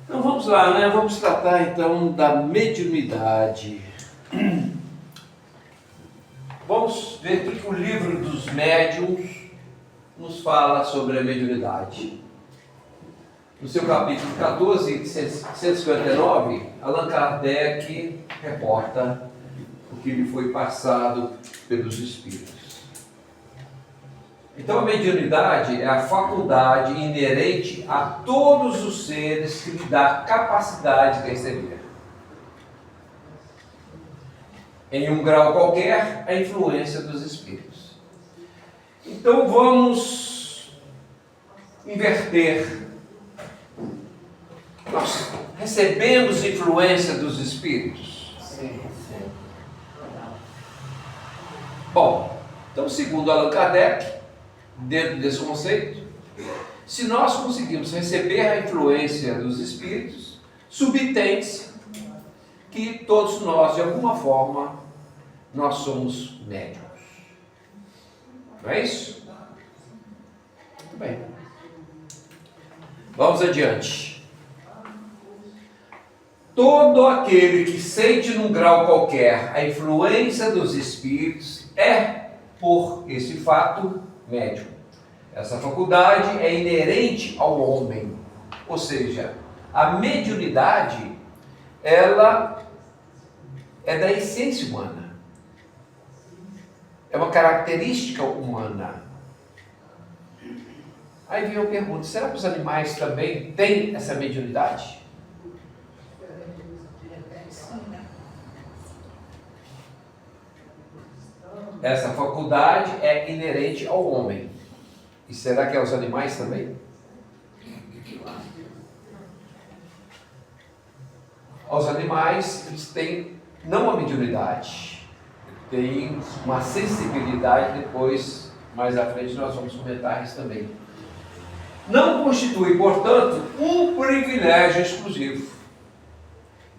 Então vamos lá, né? Vamos tratar então da mediunidade. Vamos ver o que o livro dos médiuns nos fala sobre a mediunidade. No seu capítulo 14, 159, Allan Kardec reporta o que lhe foi passado pelos espíritos. Então a mediunidade é a faculdade inerente a todos os seres que lhe dá capacidade de receber, em um grau qualquer, a influência dos espíritos. Então vamos inverter. Nós recebemos influência dos espíritos? Sim. Bom, então segundo Allan Kardec, dentro desse conceito, se nós conseguimos receber a influência dos espíritos, subtende-se que todos nós, de alguma forma, nós somos médiuns. Não é isso? Muito bem. Vamos adiante. Todo aquele que sente num grau qualquer a influência dos espíritos é, por esse fato, médium. Essa faculdade é inerente ao homem, ou seja, a mediunidade, ela é da essência humana, é uma característica humana. Aí vem eu pergunto, será que os animais também têm essa mediunidade? Essa faculdade é inerente ao homem. E será que é aos animais também? Aos animais, eles têm não a mediunidade, têm uma sensibilidade, depois, mais à frente, nós vamos comentar isso também. Não constitui, portanto, um privilégio exclusivo.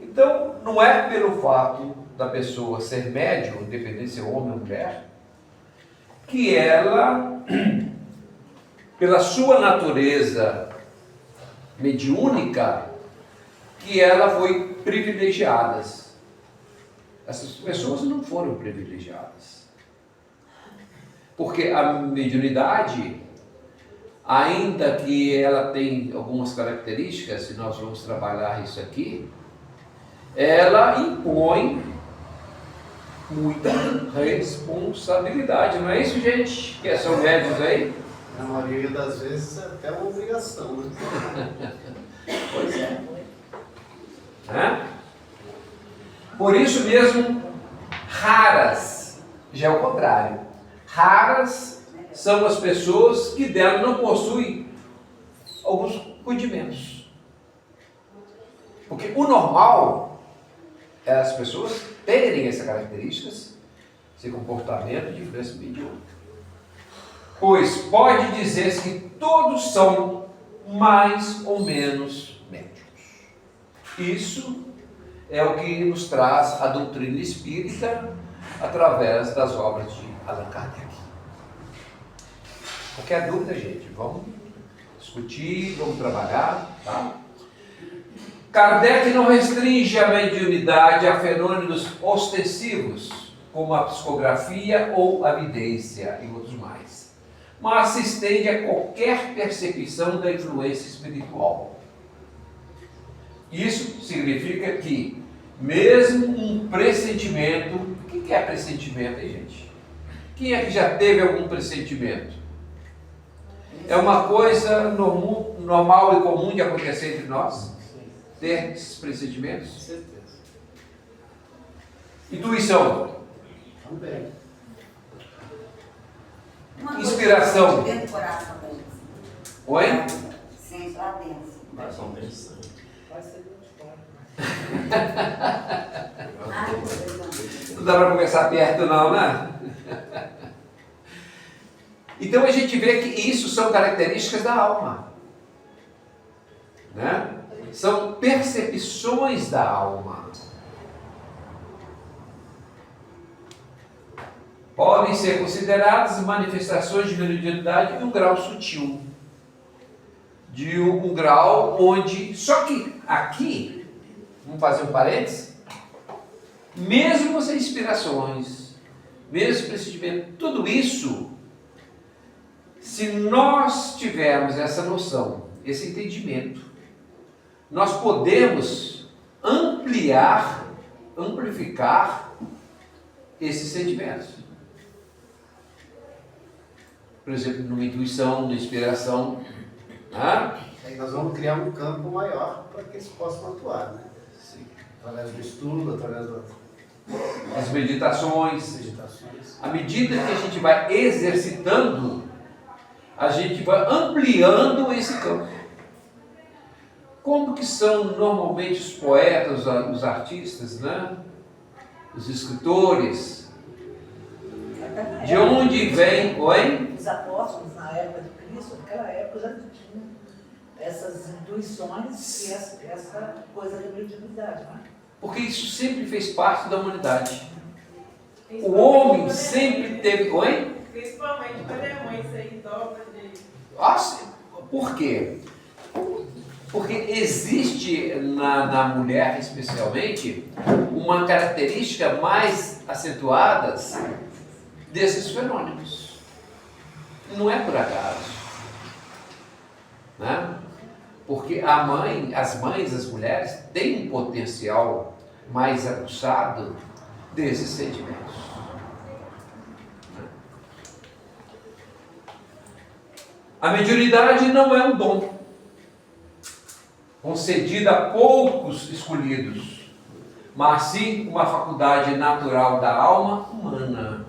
Então, não é pelo fato da pessoa ser médium, independente se é homem ou mulher, que ela, pela sua natureza mediúnica, que ela foi privilegiada. Essas pessoas não foram privilegiadas. Porque a mediunidade, ainda que ela tem algumas características, e nós vamos trabalhar isso aqui, ela impõe muita responsabilidade. Não é isso, gente? Que são médios aí? Na maioria das vezes é até uma obrigação, né? Pois é. Por isso mesmo, raras, já é o contrário, raras são as pessoas que dela não possuem alguns rudimentos. Porque o normal é as pessoas terem essas características, esse comportamento de influência mediúnica. Pois pode dizer-se que todos são mais ou menos médiuns. Isso é o que nos traz a doutrina espírita através das obras de Allan Kardec. Qualquer dúvida, gente, vamos discutir, vamos trabalhar, tá? Kardec não restringe a mediunidade a fenômenos ostensivos, como a psicografia ou a vidência e outros mais, mas se estende a qualquer percepção da influência espiritual. Isso significa que, mesmo um pressentimento, o que é pressentimento, hein, gente? Quem é que já teve algum pressentimento? É uma coisa normal e comum de acontecer entre nós? Ter esses pressentimentos? Com certeza. Intuição? Também. Inspiração? Dentro do coração da gente. Oi? Sente lá dentro. Coração pensando. Não dá para conversar perto não, né? Então a gente vê que isso são características da alma, né? São percepções da alma. Podem ser consideradas manifestações de mediunidade em um grau sutil, de um grau onde, só que aqui, vamos fazer um parênteses, mesmo as inspirações, mesmo o pressentimento, tudo isso, se nós tivermos essa noção, esse entendimento, nós podemos amplificar esses sentimentos. Por exemplo, numa intuição, numa inspiração. Né? Aí nós vamos criar um campo maior para que eles possam atuar, né? Sim. Através do estudo, através As meditações. meditações. À medida que a gente vai exercitando, a gente vai ampliando esse campo. Como que são normalmente os poetas, os artistas, né? Os escritores? De onde vem? Oi? Os apóstolos, na época de Cristo, naquela época já tinham essas intuições e essa coisa de mediunidade, não é? Porque isso sempre fez parte da humanidade. O homem sempre teve. Oi? Principalmente quando é mãe, isso aí dobra de. Nossa, por quê? Porque existe na mulher, especialmente, uma característica mais acentuada desses fenômenos. Não é por acaso. Né? Porque as mães, as mulheres, têm um potencial mais aguçado desses sentimentos. A mediunidade não é um dom concedido a poucos escolhidos, mas sim uma faculdade natural da alma humana,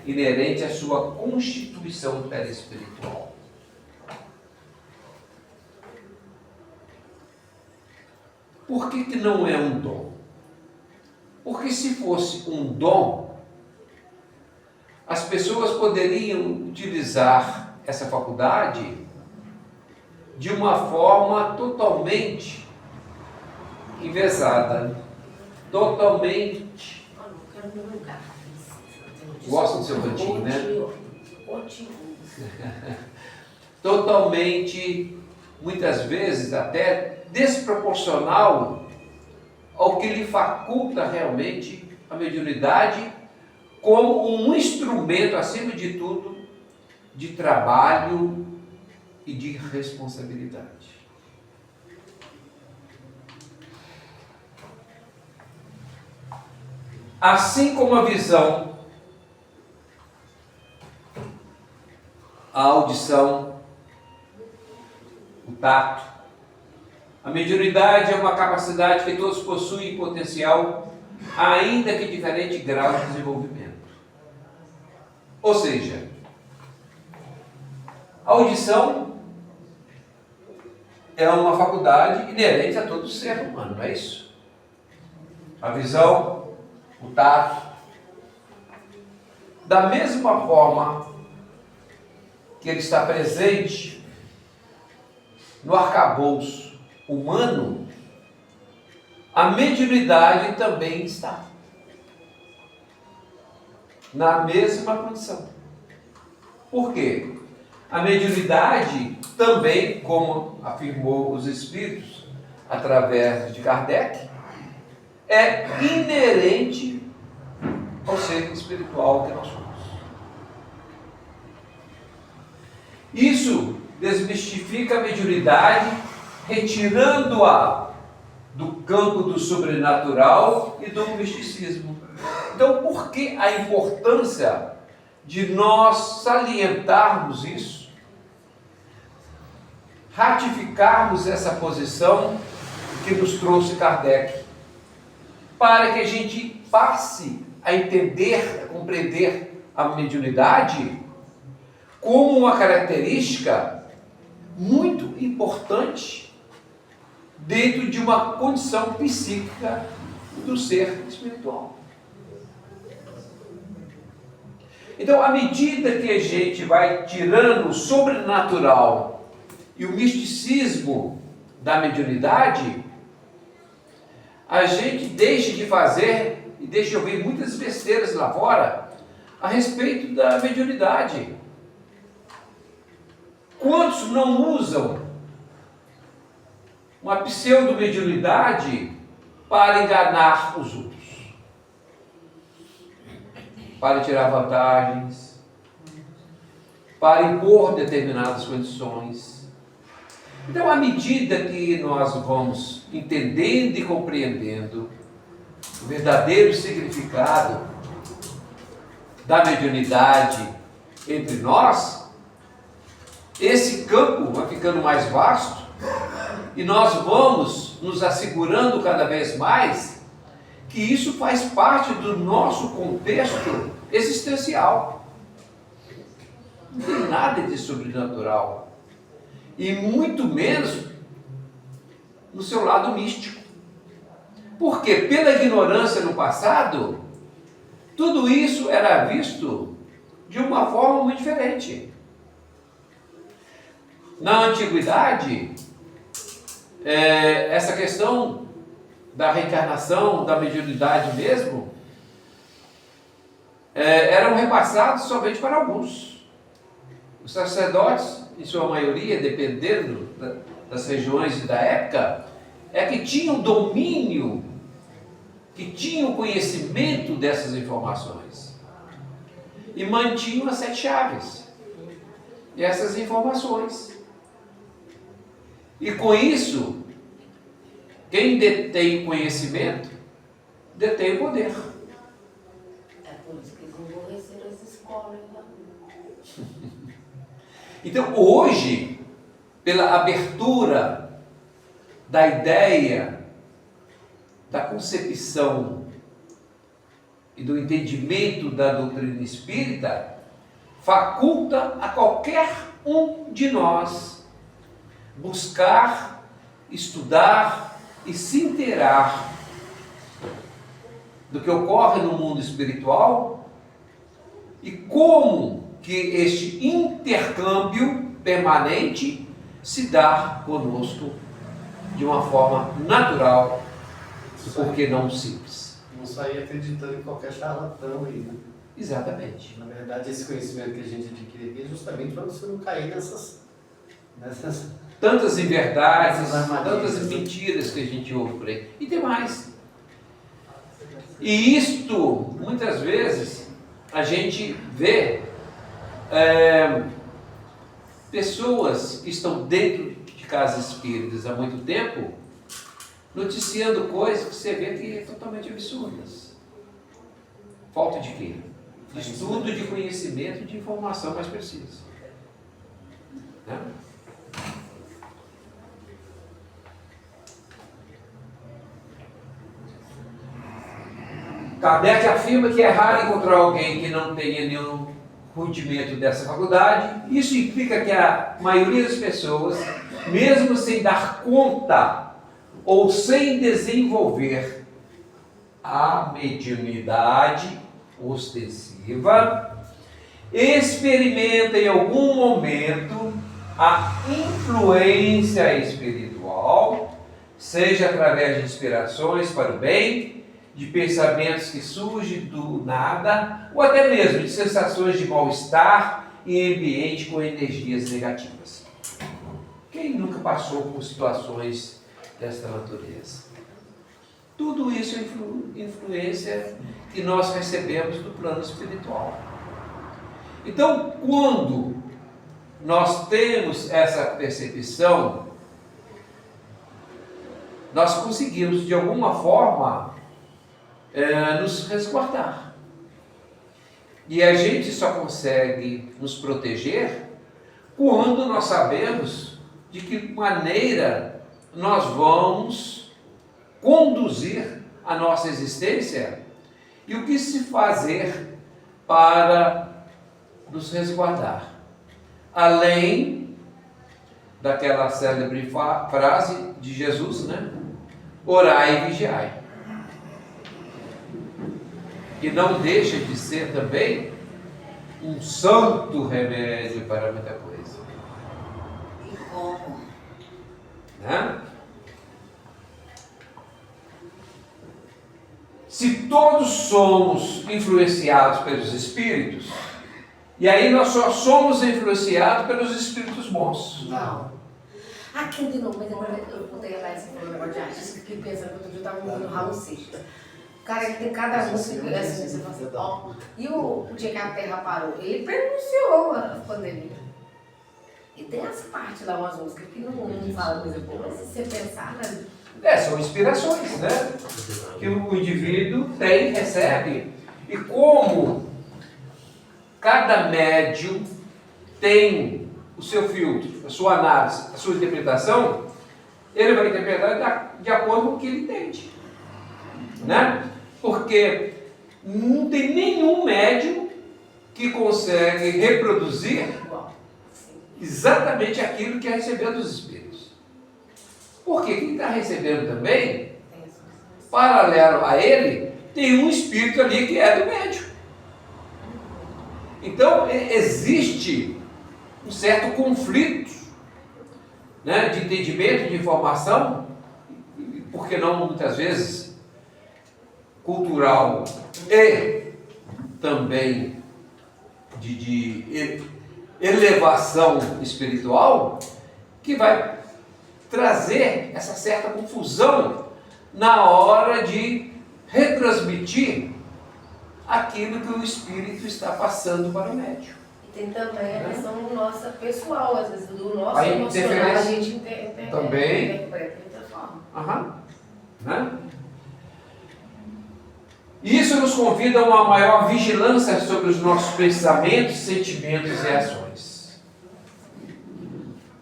inerente à sua constituição perispiritual. Por que não é um dom? Porque se fosse um dom, as pessoas poderiam utilizar essa faculdade de uma forma totalmente envezada, totalmente. Gosta do seu cantinho, né? Totalmente, muitas vezes até desproporcional ao que lhe faculta realmente a mediunidade como um instrumento, acima de tudo, de trabalho e de responsabilidade. Assim como a visão, a audição, o tato, a mediunidade é uma capacidade que todos possuem potencial, ainda que diferente grau de desenvolvimento. Ou seja, a audição é uma faculdade inerente a todo ser humano, não é isso? A visão, o tato. Da mesma forma que ele está presente no arcabouço humano, a mediunidade também está na mesma condição. Por quê? A mediunidade também, como afirmou os espíritos através de Kardec, é inerente ao ser espiritual que nós somos. Isso desmistifica a mediunidade, retirando-a do campo do sobrenatural e do misticismo. Então, por que a importância de nós salientarmos isso, ratificarmos essa posição que nos trouxe Kardec, para que a gente passe a entender, a compreender a mediunidade como uma característica muito importante dentro de uma condição psíquica do ser espiritual. Então, à medida que a gente vai tirando o sobrenatural e o misticismo da mediunidade, a gente deixa de fazer e deixa de ouvir muitas besteiras lá fora a respeito da mediunidade. Quantos não usam uma pseudo-mediunidade para enganar os outros, para tirar vantagens, para impor determinadas condições. Então, à medida que nós vamos entendendo e compreendendo o verdadeiro significado da mediunidade entre nós, esse campo vai ficando mais vasto e nós vamos nos assegurando cada vez mais que isso faz parte do nosso contexto existencial. Não tem nada de sobrenatural. E muito menos no seu lado místico. Porque pela ignorância no passado, tudo isso era visto de uma forma muito diferente. Na antiguidade, essa questão da reencarnação, da mediunidade mesmo, eram repassados somente para alguns. Os sacerdotes, em sua maioria, dependendo das regiões e da época, que tinham domínio, que tinham conhecimento dessas informações e mantinham as 7 chaves e essas informações. E com isso, quem detém o conhecimento, detém o poder. É por isso que eles emborreceram as escolas. Então, hoje, pela abertura da ideia, da concepção e do entendimento da doutrina espírita, faculta a qualquer um de nós buscar, estudar e se inteirar do que ocorre no mundo espiritual e como que este intercâmbio permanente se dá conosco de uma forma natural, porque não simples. Não sair acreditando em qualquer charlatão aí, né? Exatamente. Na verdade, esse conhecimento que a gente adquire aqui é justamente para você não cair nessas Tantas inverdades, Essas armadilhas, tantas mentiras que a gente ouve por aí. E tem mais. E isto, muitas vezes, a gente vê pessoas que estão dentro de casas espíritas há muito tempo, noticiando coisas que você vê que são totalmente absurdas. Falta de quê? De estudo, de conhecimento, de informação mais precisa. Né? Kardec afirma que é raro encontrar alguém que não tenha nenhum rudimento dessa faculdade. Isso implica que a maioria das pessoas, mesmo sem dar conta ou sem desenvolver a mediunidade ostensiva, experimenta em algum momento a influência espiritual, seja através de inspirações para o bem, de pensamentos que surgem do nada, ou até mesmo de sensações de mal-estar em ambiente com energias negativas. Quem nunca passou por situações desta natureza? Tudo isso é influência que nós recebemos do plano espiritual. Então, quando nós temos essa percepção, nós conseguimos, de alguma forma, nos resguardar. E a gente só consegue nos proteger quando nós sabemos de que maneira nós vamos conduzir a nossa existência e o que se fazer para nos resguardar. Além daquela célebre frase de Jesus, né? Orai e vigiai. Que não deixa de ser também um santo remédio para muita coisa. E como? Né? Se todos somos influenciados pelos espíritos, e aí nós só somos influenciados pelos espíritos bons. Não. Aqui de novo, mas agora eu botei lá esse negócio de artista, fiquei pensando que eu estava ouvindo o Raul Seixas. Cara, ele tem cada música que assim, você fala assim, ó. E o dia que a Terra parou, ele pronunciou a pandemia. E tem as partes lá, umas músicas que não falam coisa boa, mas se você pensar, né? São inspirações, né? Que o indivíduo tem, recebe. E como cada médium tem o seu filtro, a sua análise, a sua interpretação, ele vai interpretar de acordo com o que ele entende. Né? Porque não tem nenhum médium que consegue reproduzir exatamente aquilo que recebeu dos espíritos. Porque quem está recebendo também, paralelo a ele, tem um espírito ali que é do médium. Então, existe um certo conflito, né, de entendimento, de informação, por que não, muitas vezes, cultural e também de elevação espiritual, que vai trazer essa certa confusão na hora de retransmitir aquilo que o espírito está passando para o médium. E tem também a questão nossa pessoal, às vezes, do nosso A emocional, a gente também interpreta de outra forma. Né? Isso nos convida a uma maior vigilância sobre os nossos pensamentos, sentimentos e ações,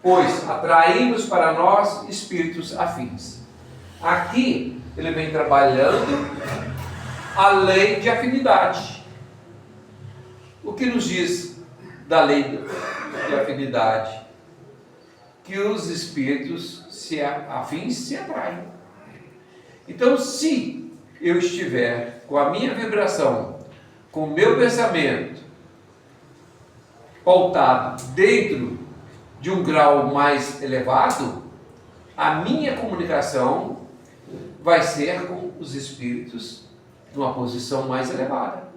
pois atraímos para nós espíritos afins. Aqui ele vem trabalhando a lei de afinidade. O que nos diz da lei de afinidade? Que os espíritos afins se atraem. Então, se eu estiver com a minha vibração, com o meu pensamento pautado dentro de um grau mais elevado, a minha comunicação vai ser com os espíritos numa posição mais elevada.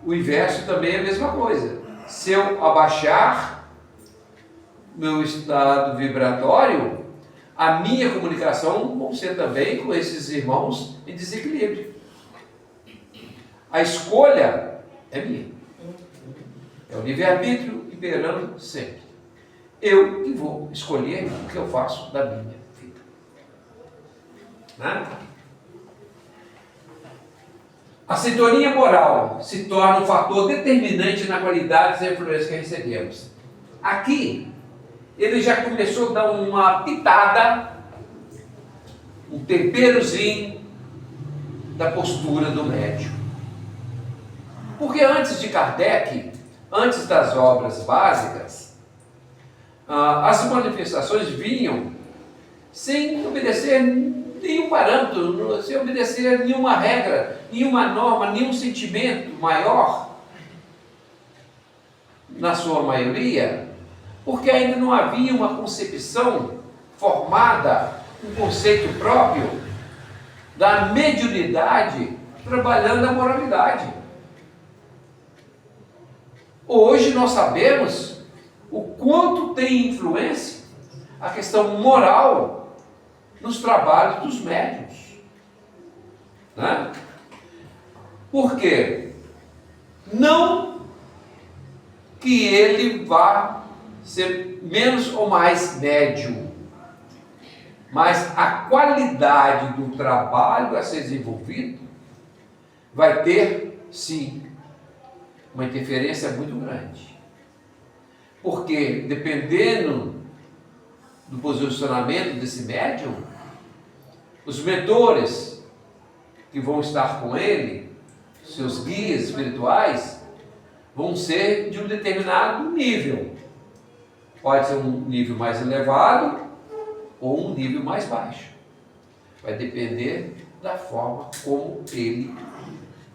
O inverso também é a mesma coisa. Se eu abaixar meu estado vibratório, a minha comunicação vai ser também com esses irmãos em desequilíbrio. A escolha é minha. É o livre-arbítrio imperando sempre. Eu que vou escolher o que eu faço da minha vida. Né? A sintonia moral se torna um fator determinante na qualidade da influência que recebemos. Aqui, ele já começou a dar uma pitada, um temperozinho da postura do médium. Porque antes de Kardec, antes das obras básicas, as manifestações vinham sem obedecer nenhum parâmetro, sem obedecer nenhuma regra, nenhuma norma, nenhum sentimento maior, na sua maioria, porque ainda não havia uma concepção formada, um conceito próprio da mediunidade trabalhando a moralidade. Hoje nós sabemos o quanto tem influência a questão moral nos trabalhos dos médiuns. Né? Por quê? Não que ele vá ser menos ou mais médium, mas a qualidade do trabalho a ser desenvolvido vai ter, sim, uma interferência muito grande. Porque, dependendo do posicionamento desse médium, os mentores que vão estar com ele, seus guias espirituais, vão ser de um determinado nível. Pode ser um nível mais elevado ou um nível mais baixo. Vai depender da forma como ele,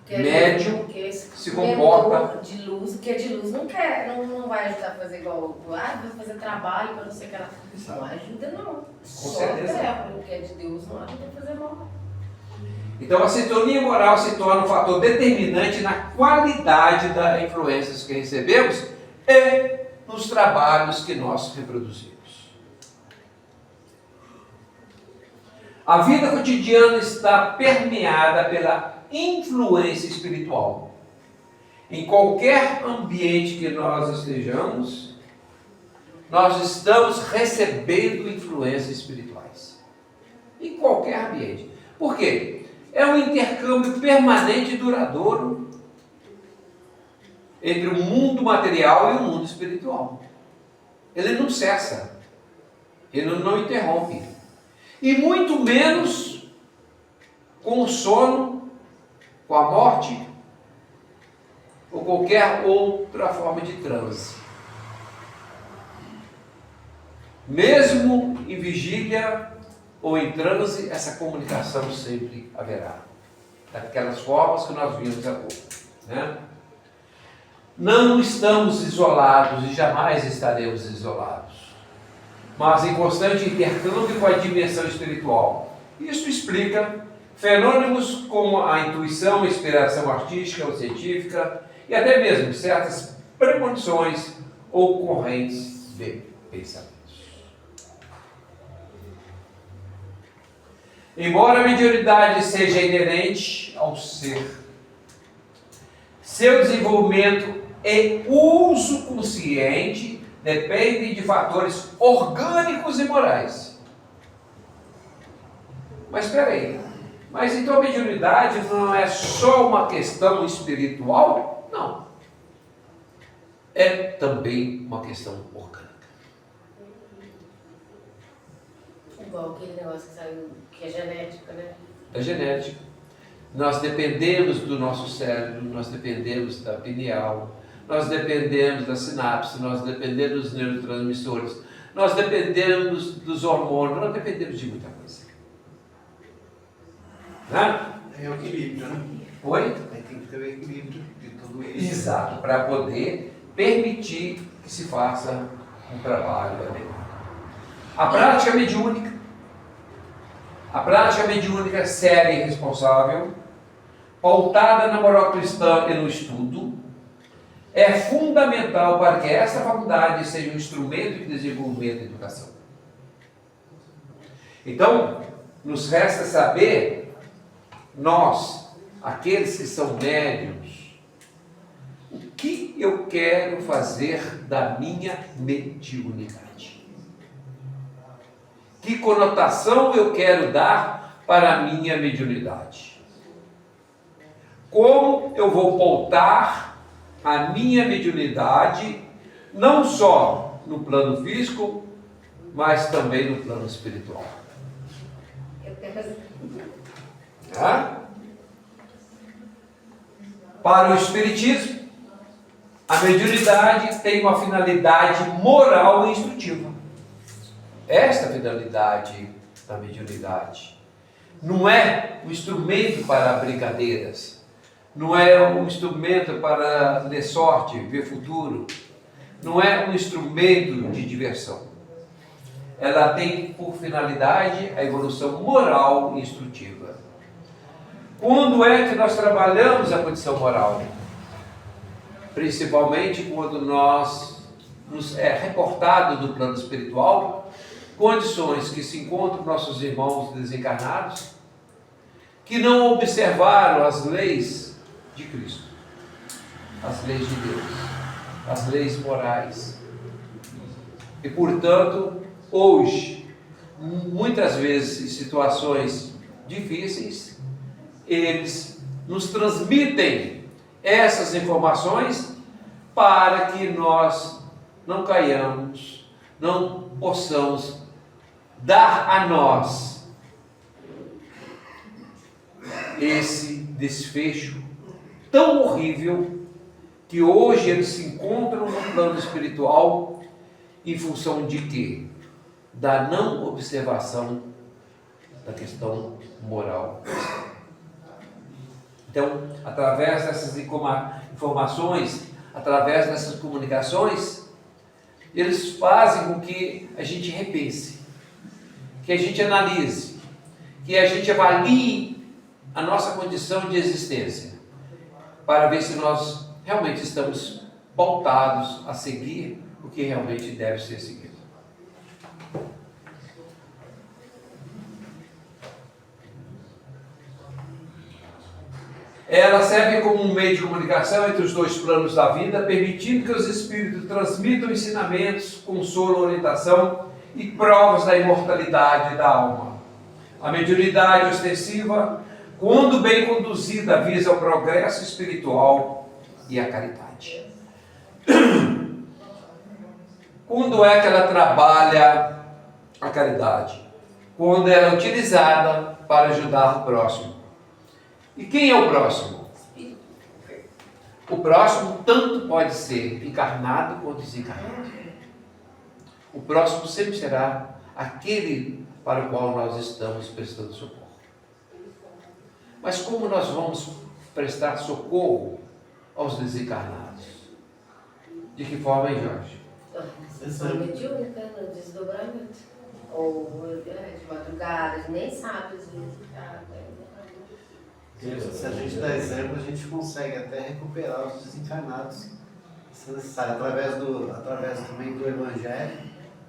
médium, se comporta. De luz, que é de luz não quer, não vai ajudar a fazer igual, vou fazer trabalho para não sei o que ela. Não ajuda não. Só treva, o que é de Deus não ajuda a fazer mal. Então a sintonia moral se torna um fator determinante na qualidade das influências que recebemos e nos trabalhos que nós reproduzimos. A vida cotidiana está permeada pela influência espiritual. Em qualquer ambiente que nós estejamos, nós estamos recebendo influências espirituais. Em qualquer ambiente. Por quê? É um intercâmbio permanente e duradouro entre o mundo material e o mundo espiritual. Ele não cessa. Ele não interrompe. E muito menos com o sono, com a morte, ou qualquer outra forma de transe. Mesmo em vigília ou em transe, essa comunicação sempre haverá. Daquelas formas que nós vimos há pouco. Né? Não estamos isolados e jamais estaremos isolados, mas em constante intercâmbio com a dimensão espiritual. Isso explica fenômenos como a intuição, a inspiração artística ou científica e até mesmo certas premonições ou correntes de pensamento. Embora a mediunidade seja inerente ao ser, seu desenvolvimento e uso consciente dependem de fatores orgânicos e morais. Mas espera aí, mas então a mediunidade não é só uma questão espiritual? Não. É também uma questão orgânica. Igual aquele negócio que saiu, que é genética, né? É genética. Nós dependemos do nosso cérebro, nós dependemos da pineal, nós dependemos da sinapse, nós dependemos dos neurotransmissores, nós dependemos dos hormônios, nós dependemos de muita coisa. Né? É o equilíbrio, né? Oi? Aí tem que ter o equilíbrio de tudo isso. Exato, para poder permitir que se faça um trabalho adequado. A prática mediúnica. A prática mediúnica séria e responsável, pautada na moral cristã e no estudo, é fundamental para que essa faculdade seja um instrumento de desenvolvimento e educação. Então, nos resta saber, nós, aqueles que são médiuns, o que eu quero fazer da minha mediunidade. Que conotação eu quero dar para a minha mediunidade? Como eu vou pautar a minha mediunidade, não só no plano físico, mas também no plano espiritual? Para o Espiritismo, a mediunidade tem uma finalidade moral e instrutiva. Esta finalidade da mediunidade não é um instrumento para brincadeiras, não é um instrumento para ler sorte, ver futuro, não é um instrumento de diversão. Ela tem por finalidade a evolução moral e instrutiva. Quando é que nós trabalhamos a condição moral? Principalmente quando nos é reportado do plano espiritual condições que se encontram nossos irmãos desencarnados que não observaram as leis de Cristo, as leis de Deus, as leis morais. E, portanto, hoje, muitas vezes em situações difíceis, eles nos transmitem essas informações para que nós não caiamos, não possamos dar a nós esse desfecho tão horrível que hoje eles se encontram no plano espiritual em função de quê? Da não observação da questão moral. Então, através dessas informações, através dessas comunicações, eles fazem com que a gente repense, que a gente analise, que a gente avalie a nossa condição de existência, para ver se nós realmente estamos pautados a seguir o que realmente deve ser seguido. Ela serve como um meio de comunicação entre os dois planos da vida, permitindo que os espíritos transmitam ensinamentos, consolo, orientação e provas da imortalidade da alma. A mediunidade ostensiva, quando bem conduzida, visa o progresso espiritual e a caridade. Quando é que ela trabalha a caridade? Quando ela é utilizada para ajudar o próximo. E quem é o próximo? O próximo tanto pode ser encarnado quanto desencarnado. O próximo sempre será aquele para o qual nós estamos prestando socorro. Mas como nós vamos prestar socorro aos desencarnados? De que forma, hein, Jorge? São mediúnica no desdobramento. Ou de madrugada, a gente nem sabe às vezes. Se a gente dá exemplo, a gente consegue até recuperar os desencarnados, se necessário. Através também do Evangelho,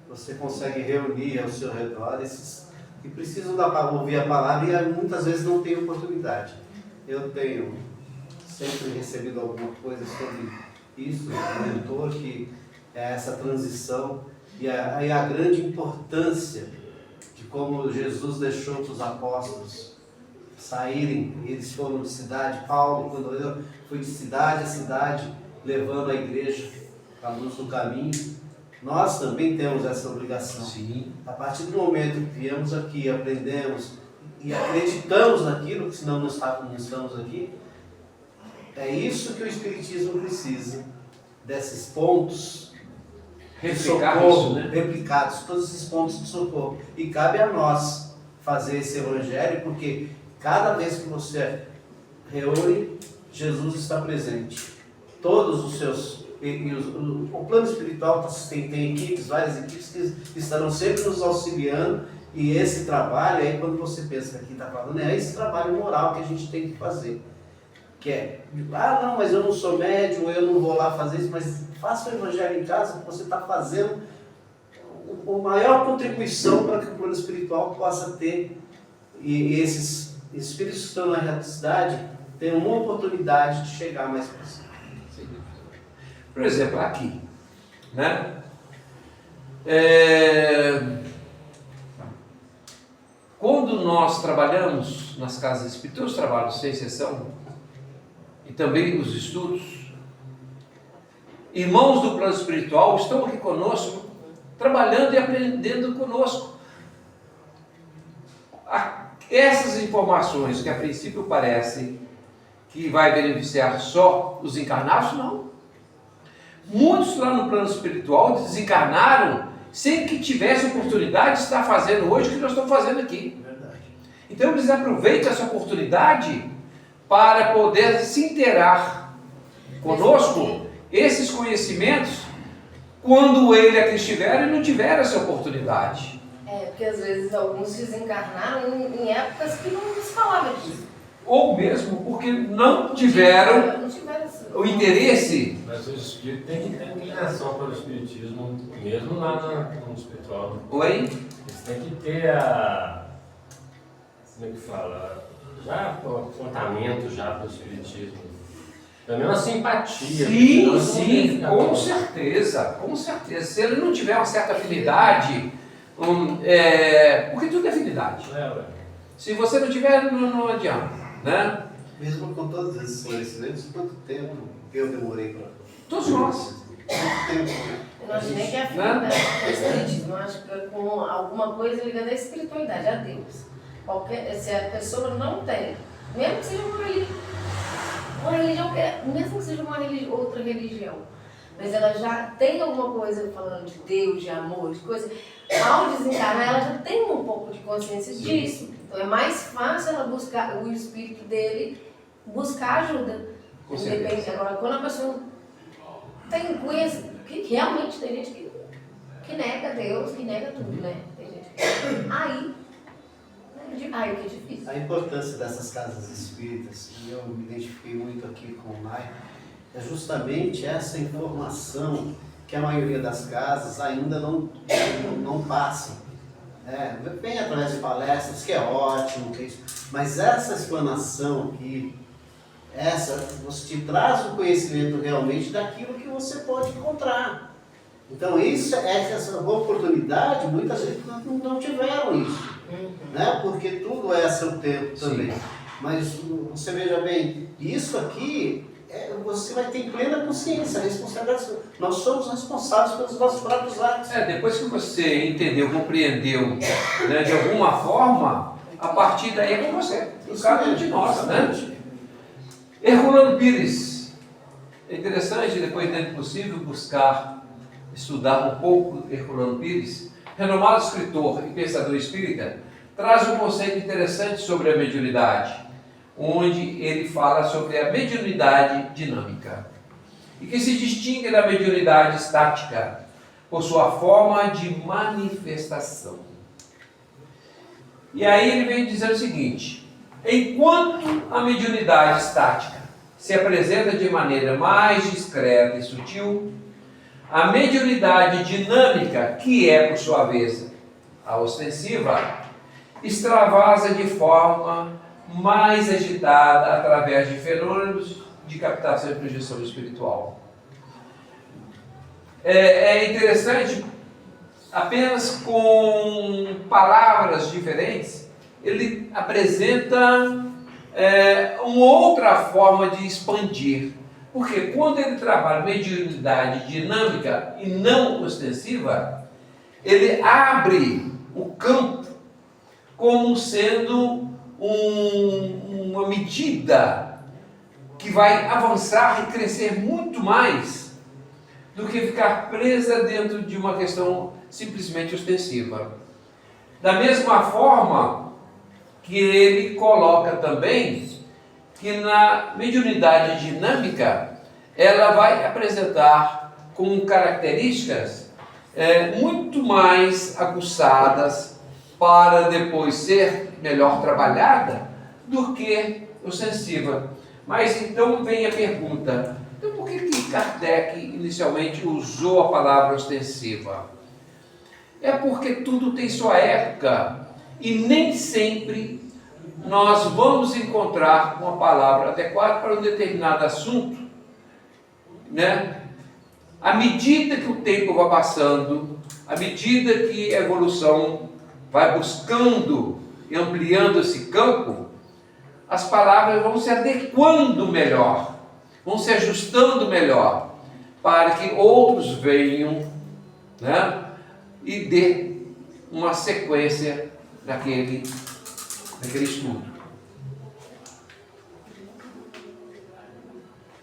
você consegue reunir ao seu redor esses que precisam ouvir a palavra e muitas vezes não têm oportunidade. Eu tenho sempre recebido alguma coisa sobre isso, do mentor, que é essa transição e a grande importância de como Jesus deixou para os apóstolos saírem. Eles foram de cidade, Paulo, quando foi de cidade a cidade, levando a igreja à luz do caminho. Nós também temos essa obrigação. Sim. A partir do momento que viemos aqui, aprendemos e acreditamos naquilo, que senão não estamos aqui, é isso que o Espiritismo precisa, desses pontos de socorro, replicados, todos esses pontos de socorro. E cabe a nós fazer esse Evangelho, porque cada vez que você reúne, Jesus está presente. Todos os seus... o plano espiritual tem equipes, várias equipes que estarão sempre nos auxiliando. E esse trabalho, aí quando você pensa que aqui está falando, é esse trabalho moral que a gente tem que fazer. Que é, não, mas eu não sou médium, eu não vou lá fazer isso, mas faça o Evangelho em casa, que você está fazendo a maior contribuição para que o plano espiritual possa ter, e esses espíritos que estão na cidade tenham uma oportunidade de chegar mais próximo. Por exemplo, aqui, né? Quando nós trabalhamos nas casas espíritas, os trabalhos sem exceção, e também os estudos, irmãos do plano espiritual estão aqui conosco, trabalhando e aprendendo conosco. Essas informações que a princípio parecem que vai beneficiar só os encarnados, não. Muitos lá no plano espiritual desencarnaram sem que tivessem oportunidade de estar fazendo hoje o que nós estamos fazendo aqui. Verdade. Então eles aproveitam essa oportunidade para poder se inteirar conosco esses conhecimentos quando ele aqui estiver e não tiver essa oportunidade. Porque às vezes alguns desencarnaram em épocas que não se falava disso. Ou mesmo porque não tiveram o interesse. Mas o espírito tem que ter inclinação para o espiritismo, mesmo lá no espiritual. Oi? Eles têm que ter a... Como é que fala? Já o apontamento já para o espiritismo. Pelo menos a simpatia. Sim, com certeza. Se ele não tiver uma certa afinidade, porque tudo é afinidade. Se você não tiver, não adianta, né? Mesmo com todos esses esclarecimentos, quanto tempo eu demorei para... Todos nós. Quanto tempo, né? Eu não acho nem que é afinidade com o espiritismo, eu acho que é com alguma coisa ligada à espiritualidade, a Deus. Se a pessoa não tem, mesmo que seja uma religião, mesmo que seja outra religião, mas ela já tem alguma coisa falando de Deus, de amor, de coisa, ao desencarnar ela já tem um pouco de consciência disso. Então é mais fácil ela buscar, o espírito dele, buscar ajuda. Independente. Agora, quando a pessoa tem coisa, que realmente tem gente que nega Deus, que nega tudo, né? Tem gente que... Aí que é difícil. A importância dessas casas espíritas, e eu me identifiquei muito aqui com o Mai, é justamente essa informação que a maioria das casas ainda não passam. Vem através de palestras, que é ótimo, mas essa explanação aqui você te traz o conhecimento realmente daquilo que você pode encontrar. Então essa oportunidade, muitas vezes não tiveram isso, né? Porque tudo é a seu tempo também. Sim. Mas você veja bem, isso aqui, você vai ter plena consciência, a responsabilidade. Nós somos responsáveis pelos nossos próprios atos. Depois que você entendeu, compreendeu, né, de alguma forma, a partir daí é com você. Isso Cada um mesmo, de nós, exatamente. né? Herculano Pires. É interessante, depois dentro possível, estudar um pouco Herculano Pires, renomado escritor e pensador espírita, traz um conceito interessante sobre a mediunidade, onde ele fala sobre a mediunidade dinâmica, e que se distingue da mediunidade estática por sua forma de manifestação. E aí ele vem dizendo o seguinte: enquanto a mediunidade estática se apresenta de maneira mais discreta e sutil, a mediunidade dinâmica, que é, por sua vez, a ostensiva, extravasa de forma mais agitada através de fenômenos de captação e projeção espiritual. É interessante, apenas com palavras diferentes, ele apresenta uma outra forma de expandir. Porque quando ele trabalha mediunidade dinâmica e não ostensiva, ele abre o campo como sendo uma medida que vai avançar e crescer muito mais do que ficar presa dentro de uma questão simplesmente ostensiva. Da mesma forma que ele coloca também que na mediunidade dinâmica ela vai apresentar com características muito mais aguçadas para depois ser melhor trabalhada do que ostensiva. Mas então vem a pergunta: então por que Kardec inicialmente usou a palavra ostensiva? É porque tudo tem sua época e nem sempre nós vamos encontrar uma palavra adequada para um determinado assunto, né? À medida que o tempo vai passando, à medida que a evolução vai buscando e ampliando esse campo, as palavras vão se adequando melhor, vão se ajustando melhor, para que outros venham, né, e dê uma sequência naquele estudo.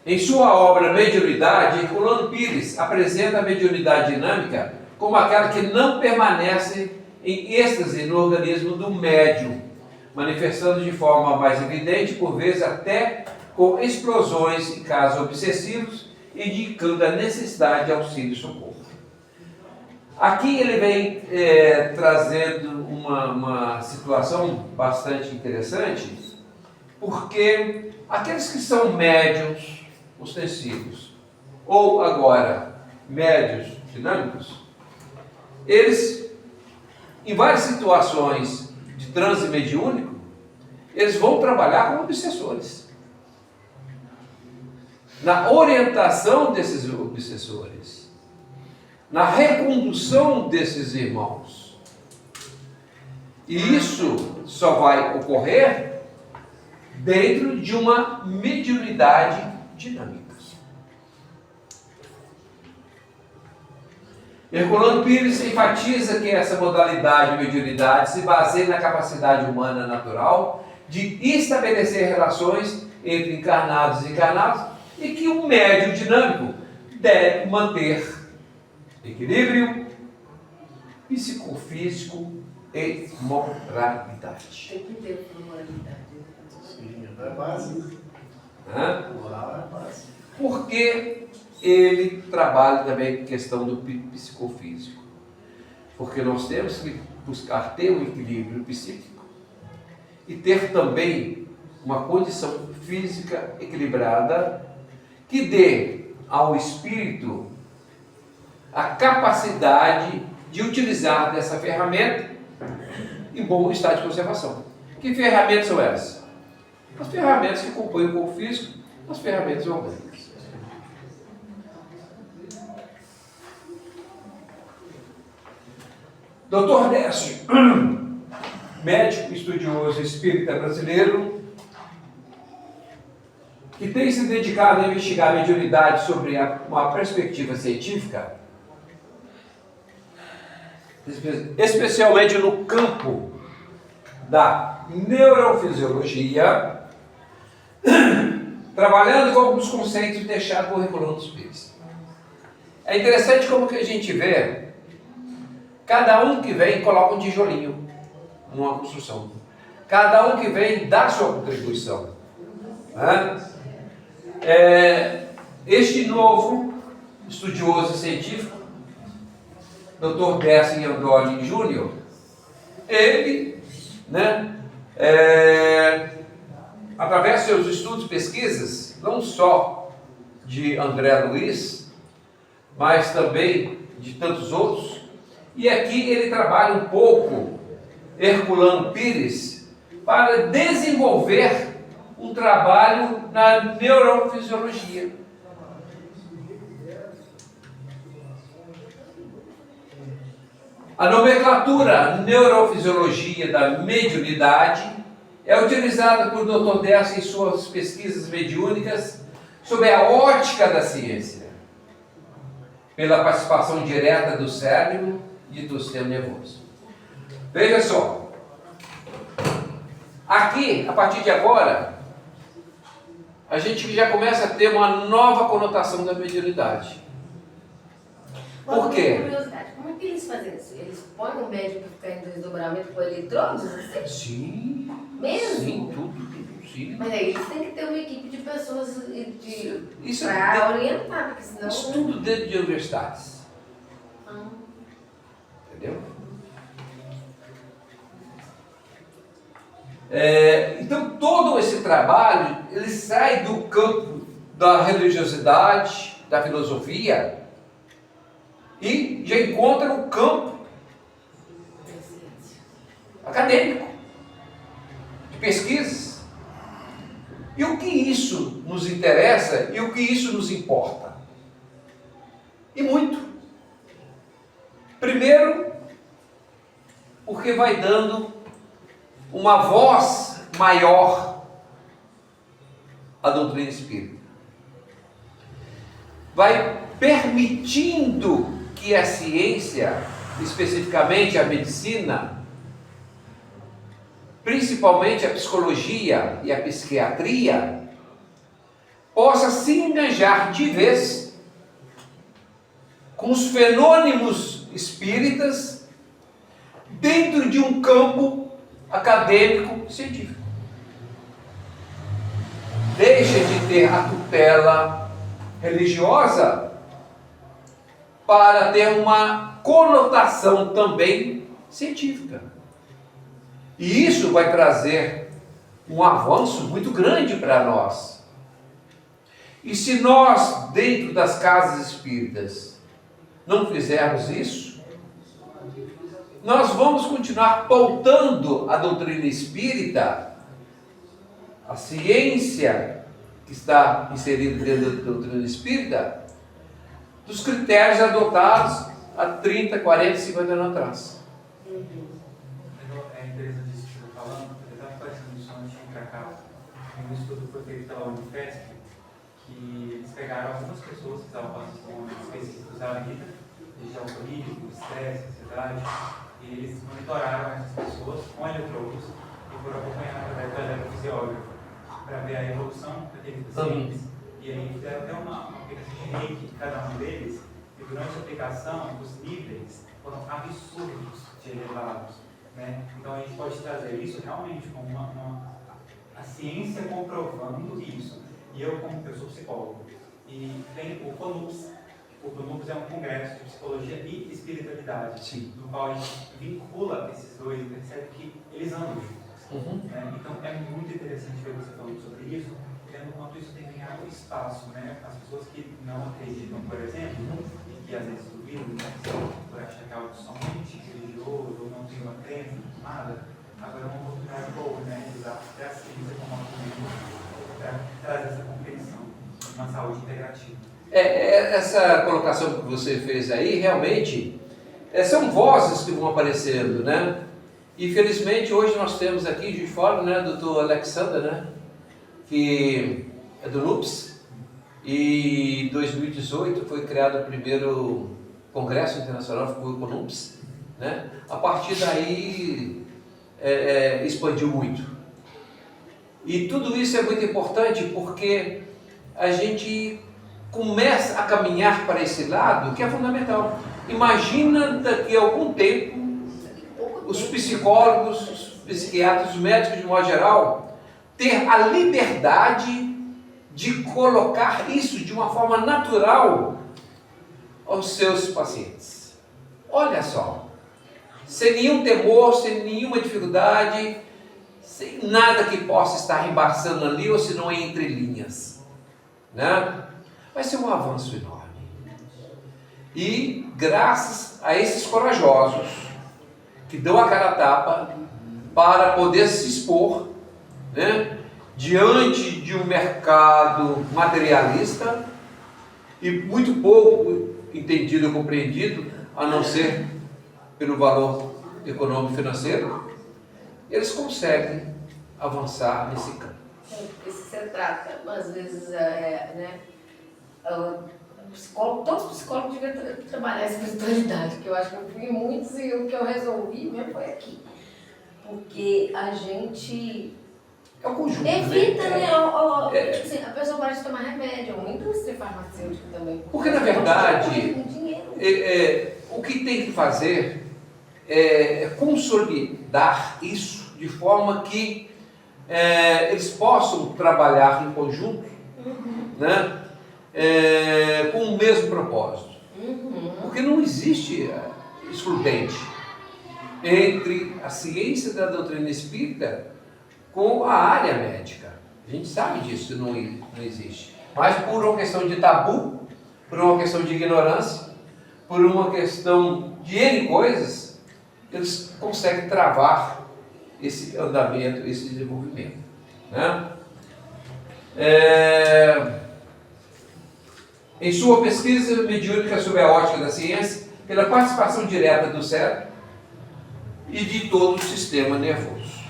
Em sua obra Mediunidade, Herculano Pires apresenta a mediunidade dinâmica como aquela que não permanece em êxtase no organismo do médium, manifestando de forma mais evidente, por vezes até com explosões em casos obsessivos, indicando a necessidade de auxílio e socorro. Aqui ele vem trazendo uma situação bastante interessante, porque aqueles que são médiuns ostensivos, ou agora médiuns dinâmicos, eles, em várias situações de transe mediúnico, eles vão trabalhar como obsessores, na orientação desses obsessores, na recondução desses irmãos. E isso só vai ocorrer dentro de uma mediunidade dinâmica. Herculano Pires enfatiza que essa modalidade de mediunidade se baseia na capacidade humana natural de estabelecer relações entre encarnados e encarnados, e que o médium dinâmico deve manter equilíbrio psicofísico e moralidade. Tem que ter moralidade. Sim, é base. Moral é base. Porque ele trabalha também com questão do psicofísico. Porque nós temos que buscar ter um equilíbrio psíquico e ter também uma condição física equilibrada que dê ao espírito a capacidade de utilizar dessa ferramenta em bom estado de conservação. Que ferramentas são essas? As ferramentas que compõem o corpo físico as ferramentas orgânicas. Dr. Décio, médico estudioso espírita brasileiro, que tem se dedicado a investigar a mediunidade sobre uma perspectiva científica, especialmente no campo da neurofisiologia, trabalhando com alguns conceitos deixados por Herculano dos Pires. É interessante como que a gente vê, cada um que vem coloca um tijolinho numa construção. Cada um que vem dá sua contribuição. Né? Este novo estudioso científico, Dr. Décio Iandoli Júnior, ele, né, através de seus estudos e pesquisas, não só de André Luiz, mas também de tantos outros, e aqui ele trabalha um pouco Herculano Pires para desenvolver um trabalho na neurofisiologia. A nomenclatura neurofisiologia da mediunidade é utilizada por Dr. Décio em suas pesquisas mediúnicas sob a ótica da ciência, pela participação direta do cérebro e do sistema nervoso. Veja só, aqui, a partir de agora, a gente já começa a ter uma nova conotação da mediunidade. Por quê? Curiosidade, como é que eles fazem isso? Eles põem o médico para ficar em desdobramento com eletrodos? Assim? Sim. Mesmo? Sim, tudo, sim. Mas aí eles têm que ter uma equipe de pessoas Isso para orientar, porque senão... Isso tudo dentro de universidades. Entendeu? Então todo esse trabalho, ele sai do campo da religiosidade, da filosofia, e já encontra o campo acadêmico, de pesquisas. E o que isso nos interessa e o que isso nos importa? E muito. Primeiro, porque vai dando uma voz maior à doutrina espírita. Vai permitindo que a ciência, especificamente a medicina, principalmente a psicologia e a psiquiatria, possa se engajar de vez com os fenômenos espíritas dentro de um campo acadêmico científico. Deixa de ter a tutela religiosa para ter uma conotação também científica. E isso vai trazer um avanço muito grande para nós. E se nós, dentro das casas espíritas, não fizermos isso, nós vamos continuar pautando a doutrina espírita, a ciência que está inserida dentro da doutrina espírita, dos critérios adotados há 30, 40, 50 anos atrás. É interessante isso que você está falando, eu estava aparecendo isso antes de vir para cá. Um estudo foi feito pela Unifesp, que eles pegaram algumas pessoas que estavam passando por momentos específicos da vida, região político, estresse, ansiedade, e eles monitoraram essas pessoas com eletrodos e foram acompanhando através do eletrofisiógrafo para ver a evolução daqueles pacientes. E aí fizeram até uma aplicação de reiki de cada um deles, e durante a aplicação, os níveis foram absurdos de elevados. Né? Então a gente pode trazer isso realmente como a ciência comprovando isso. E eu sou psicólogo, e tem o CONUPS. O CONUPS é um congresso de psicologia e espiritualidade, Sim. no qual a gente vincula esses dois e percebe que eles andam juntos. Né? Então é muito interessante ver você falando sobre isso, vendo o quanto isso tem ganhado espaço. Né? As pessoas que não acreditam, por exemplo, e que às vezes duvidam, por achar que é algo somente religioso ou não tem uma crença, nada, agora é uma oportunidade boa, né? Usar até a ciência como argumento para trazer essa compreensão. saúde integrativa. Essa colocação que você fez aí, realmente, são vozes que vão aparecendo, né? Infelizmente, hoje nós temos aqui de fora, né, o Dr. Alexander, né, que é do NUPS, e em 2018 foi criado o primeiro Congresso Internacional com o NUPS, né? A partir daí expandiu muito. E tudo isso é muito importante porque a gente começa a caminhar para esse lado que é fundamental. Imagina daqui a algum tempo os psicólogos, os psiquiatras, os médicos de modo geral, ter a liberdade de colocar isso de uma forma natural aos seus pacientes. Olha só, sem nenhum temor, sem nenhuma dificuldade, sem nada que possa estar embaçando ali ou se não é entre linhas, né? Vai ser um avanço enorme. E graças a esses corajosos que dão a cara a tapa para poder se expor, né, diante de um mercado materialista e muito pouco entendido e compreendido, a não ser pelo valor econômico e financeiro, eles conseguem avançar nesse campo. Porque se você trata, às vezes, né, todos os psicólogos deviam trabalhar a espiritualidade, que eu acho que eu fui muitos e o que eu resolvi mesmo foi aqui. Porque a gente É o conjunto, evita, né? Tipo assim, a pessoa para de tomar remédio, uma indústria farmacêutica também. Porque, na verdade, dinheiro. o que tem que fazer é consolidar isso de forma que eles possam trabalhar em conjunto, né? Com o mesmo propósito. Porque não existe excludente entre a ciência da doutrina espírita com a área médica. A gente sabe disso, não existe. Mas por uma questão de tabu, por uma questão de ignorância, por uma questão de N coisas, eles conseguem travar esse andamento, esse desenvolvimento, né? Em sua pesquisa mediúnica sobre a ótica da ciência, pela participação direta do cérebro e de todo o sistema nervoso.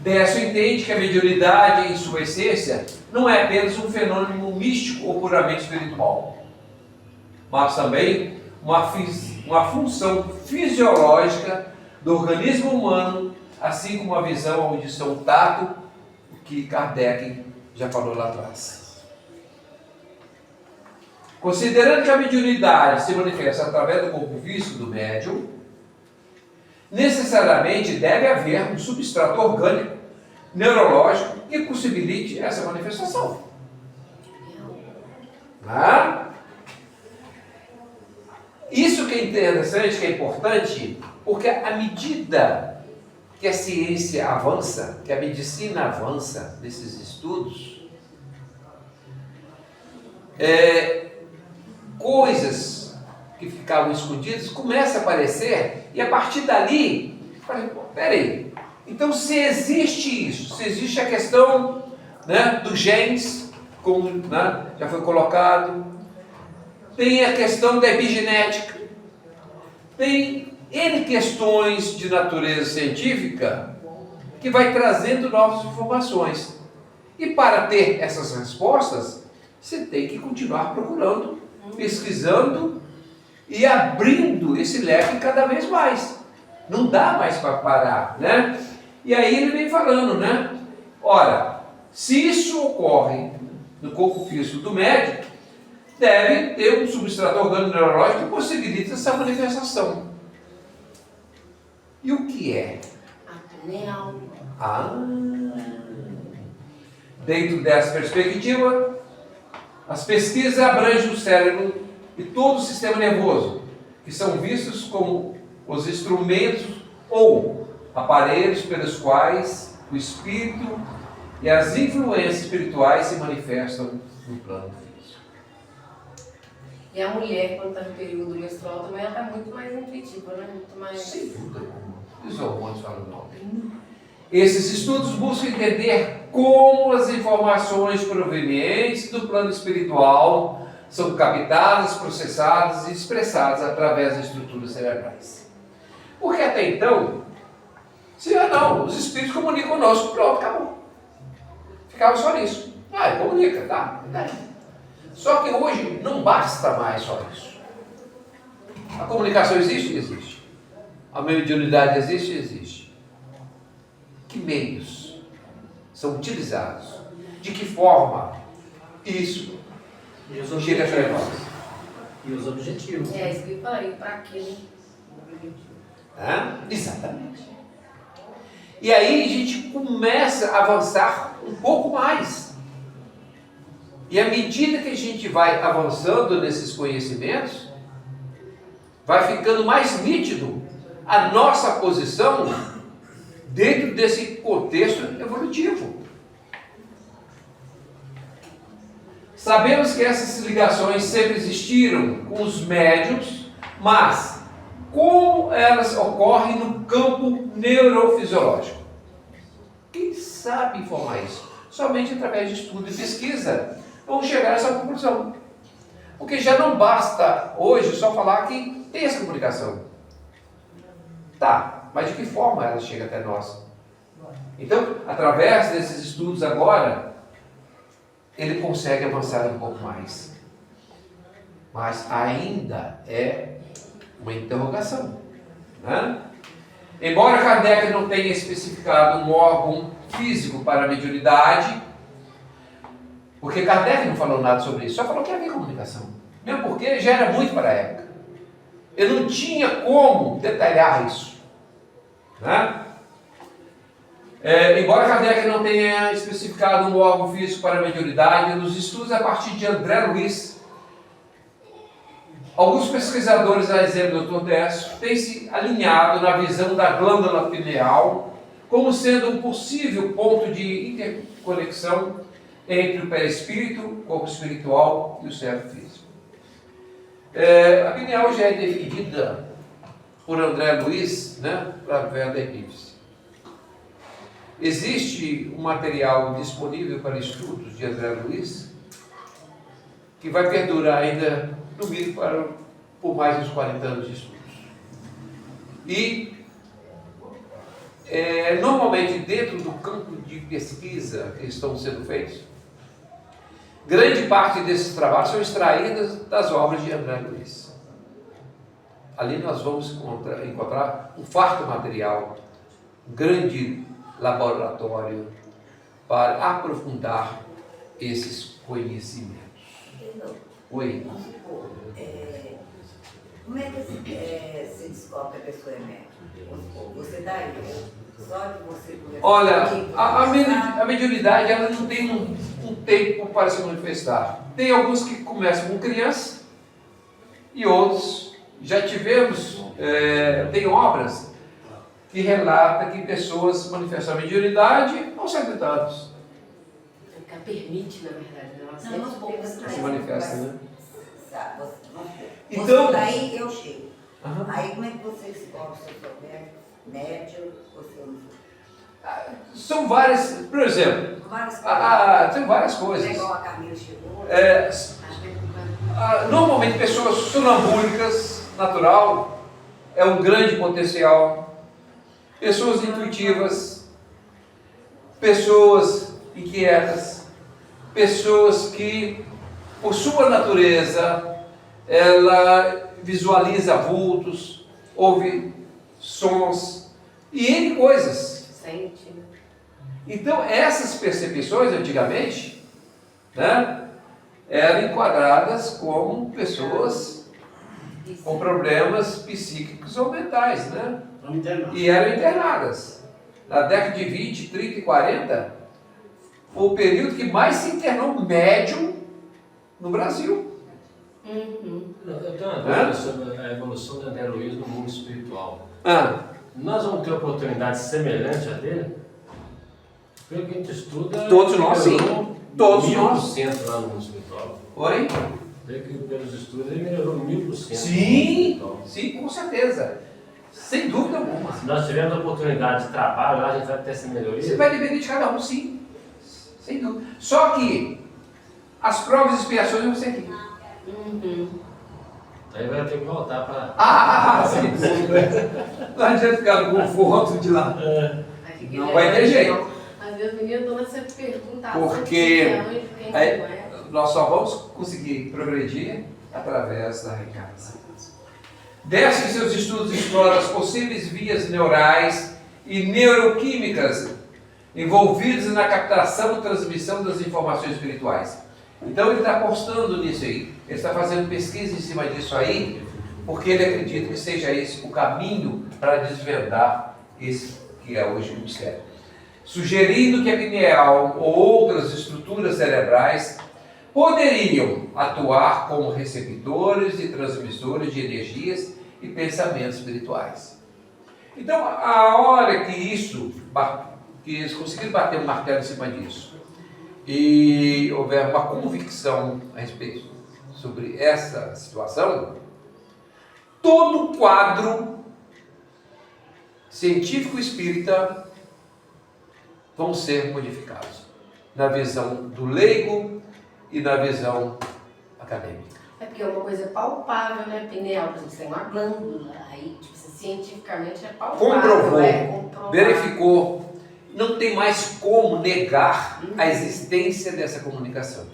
Décio entende que a mediunidade, em sua essência, não é apenas um fenômeno místico ou puramente espiritual, mas também uma função fisiológica do organismo humano, assim como a visão, a audição, o tato, que Kardec já falou lá atrás. Considerando que a mediunidade se manifesta através do corpo físico do médium, necessariamente deve haver um substrato orgânico, neurológico, que possibilite essa manifestação. Isso que é interessante, que é importante, porque à medida que a ciência avança, que a medicina avança nesses estudos, coisas que ficavam escondidas começam a aparecer, e a partir dali, peraí, então se existe isso, se existe a questão, né, dos genes, como, né, já foi colocado, tem a questão da epigenética, tem N questões de natureza científica que vai trazendo novas informações. E para ter essas respostas, você tem que continuar procurando, pesquisando e abrindo esse leque cada vez mais. Não dá mais para parar, né? E aí ele vem falando, né? Ora, se isso ocorre no corpo físico do médico, deve ter um substrato orgânico neurológico que possibilita essa manifestação. E o que é? Dentro dessa perspectiva, as pesquisas abrangem o cérebro e todo o sistema nervoso, que são vistos como os instrumentos ou aparelhos pelos quais o espírito e as influências espirituais se manifestam no plano físico. E a mulher, quando está no período menstrual, também ela está muito mais intuitiva, né? Muito mais... Sem dúvida alguma. Os hormônios falam não. Esses estudos buscam entender como as informações provenientes do plano espiritual são captadas, processadas e expressadas através das estruturas cerebrais. Porque até então, se não, os espíritos comunicam conosco, pronto, acabou. Ficava só nisso. Comunica, tá? Só que hoje não basta mais só isso. A comunicação existe? Existe. A mediunidade existe? Existe. Que meios são utilizados? De que forma isso chega até nós? E os objetivos. É isso que eu falei, para aquilo. Exatamente. E aí a gente começa a avançar um pouco mais. E à medida que a gente vai avançando nesses conhecimentos, vai ficando mais nítido a nossa posição dentro desse contexto evolutivo. Sabemos que essas ligações sempre existiram com os médiuns, mas como elas ocorrem no campo neurofisiológico? Quem sabe informar isso? Somente através de estudo e pesquisa vamos chegar a essa conclusão. Porque já não basta hoje só falar que tem essa comunicação. Tá, mas de que forma ela chega até nós? Então, através desses estudos agora, ele consegue avançar um pouco mais. Mas ainda é uma interrogação. Né? Embora Kardec não tenha especificado um órgão físico para a mediunidade, porque Kardec não falou nada sobre isso, só falou que havia comunicação. Mesmo porque já era muito para a época. Ele não tinha como detalhar isso. Né? Embora Kardec não tenha especificado um órgão físico para a mediunidade, nos estudos a partir de André Luiz, alguns pesquisadores, a exemplo do Dr. Décio, têm se alinhado na visão da glândula pineal como sendo um possível ponto de interconexão entre o perispírito, o corpo espiritual e o cérebro físico. A pineal já é definida por André Luiz, né, através da eclipse. Existe um material disponível para estudos de André Luiz que vai perdurar ainda, no mínimo, por mais uns 40 anos de estudos. E, normalmente, dentro do campo de pesquisa que estão sendo feitos, grande parte desses trabalhos são extraídas das obras de André Luiz. Ali nós vamos encontrar um farto material, um grande laboratório para aprofundar esses conhecimentos. Oi. Como é que se descobre que a pessoa é médium? Você dá só de você conversar? Olha, a mediunidade ela não tem um tempo para se manifestar. Tem alguns que começam com criança e outros já tivemos, tem obras que relatam que pessoas manifestam a mediunidade aos 70 anos. Ela permite, na verdade, Não, nós poucos Se manifesta, né? Então, daí eu chego. Uhum. Aí como é que você descobre se eu sou médium ou se eu não sou? São várias, por exemplo, Várias coisas. tem várias coisas. Igual a Camila chegou. Normalmente pessoas sonambúlicas, natural, é um grande potencial. Pessoas intuitivas, pessoas inquietas, pessoas que, por sua natureza, ela visualiza vultos, ouve sons e N coisas. Sente. Então, essas percepções, antigamente, né, eram enquadradas como pessoas com problemas psíquicos ou mentais, né? E eram internadas. Na década de 20, 30 e 40, foi o período que mais se internou médium no Brasil. Uhum. Eu tenho uma dúvida sobre a evolução de André Luiz no mundo espiritual. Nós vamos ter oportunidade semelhante a dele? Pelo que a gente estuda, Todos nós, sim. Todos nós. 1000% lá no mundo espiritual. Oi? Pelos estudos, ele melhorou 1000%. Sim, sim, com certeza. Sem dúvida alguma. Se nós tivermos a oportunidade de trabalho lá, a gente vai ter essa melhoria. Você vai depender de cada um, sim. Sem dúvida. Só que as provas e expiações vão ser aqui. Aí vai ter que voltar para. Sem dúvida. Não adianta ficar no conforto de lá. Não vai ter jeito. Às vezes, menino, dona, você pergunta. Porque nós só vamos conseguir progredir através da reencarnação. Desce em seus estudos explora as possíveis vias neurais e neuroquímicas envolvidas na captação e transmissão das informações espirituais. Então ele está apostando nisso aí, ele está fazendo pesquisa em cima disso aí, porque ele acredita que seja esse o caminho para desvendar esse que é hoje o mistério. Sugerindo que a pineal ou outras estruturas cerebrais poderiam atuar como receptores e transmissores de energias e pensamentos espirituais. Então, a hora que eles conseguiram bater um martelo em cima disso e houver uma convicção a respeito sobre essa situação, todo o quadro científico espírita vão ser modificados na visão do leigo e na visão acadêmica. É porque é uma coisa palpável, né? Pineal, por exemplo, você tem uma glândula, aí, tipo, cientificamente é palpável. Comprovou, verificou, não tem mais como negar a existência dessa comunicação.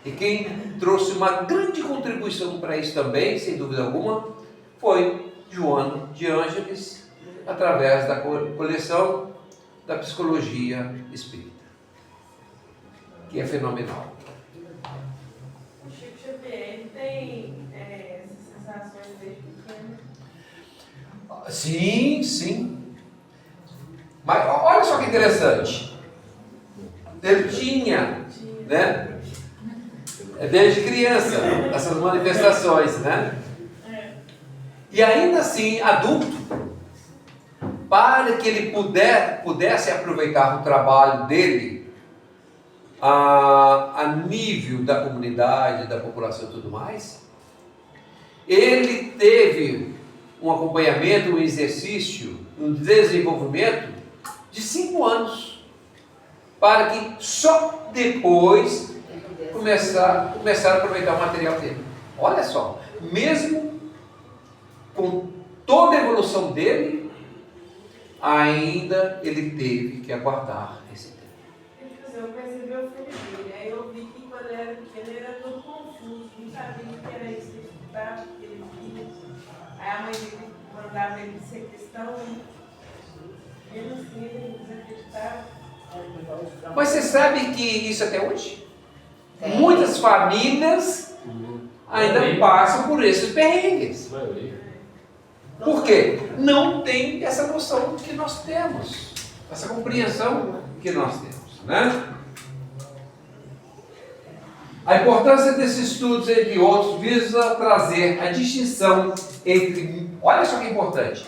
E quem trouxe uma grande contribuição para isso também, sem dúvida alguma, foi Joana de Ângeles, através da coleção da psicologia espírita, que é fenomenal. O Chico Xavier tem essas sensações desde pequeno. Sim, sim. Mas olha só que interessante. Ele tinha, né? Desde criança, essas manifestações, né? E ainda assim, adulto, para que ele pudesse aproveitar o trabalho dele a nível da comunidade, da população e tudo mais, ele teve um acompanhamento, um exercício, um desenvolvimento de 5 anos, para que só depois começar a aproveitar o material dele. Olha só, mesmo com toda a evolução dele, ainda ele teve que aguardar esse tempo. Eu percebi o filho dele, aí eu vi que quando ele era pequeno ele era todo confuso, não sabia o que era isso, ele estudava, o que ele via. Aí a mãe dele mandava ele ser cristão, ele não desacreditava. Mas você sabe que isso até hoje? Muitas famílias ainda passam por esses perrengues. Por quê? Não tem essa noção que nós temos, essa compreensão que nós temos, né? A importância desses estudos, entre outros, visa trazer a distinção entre, olha só que importante,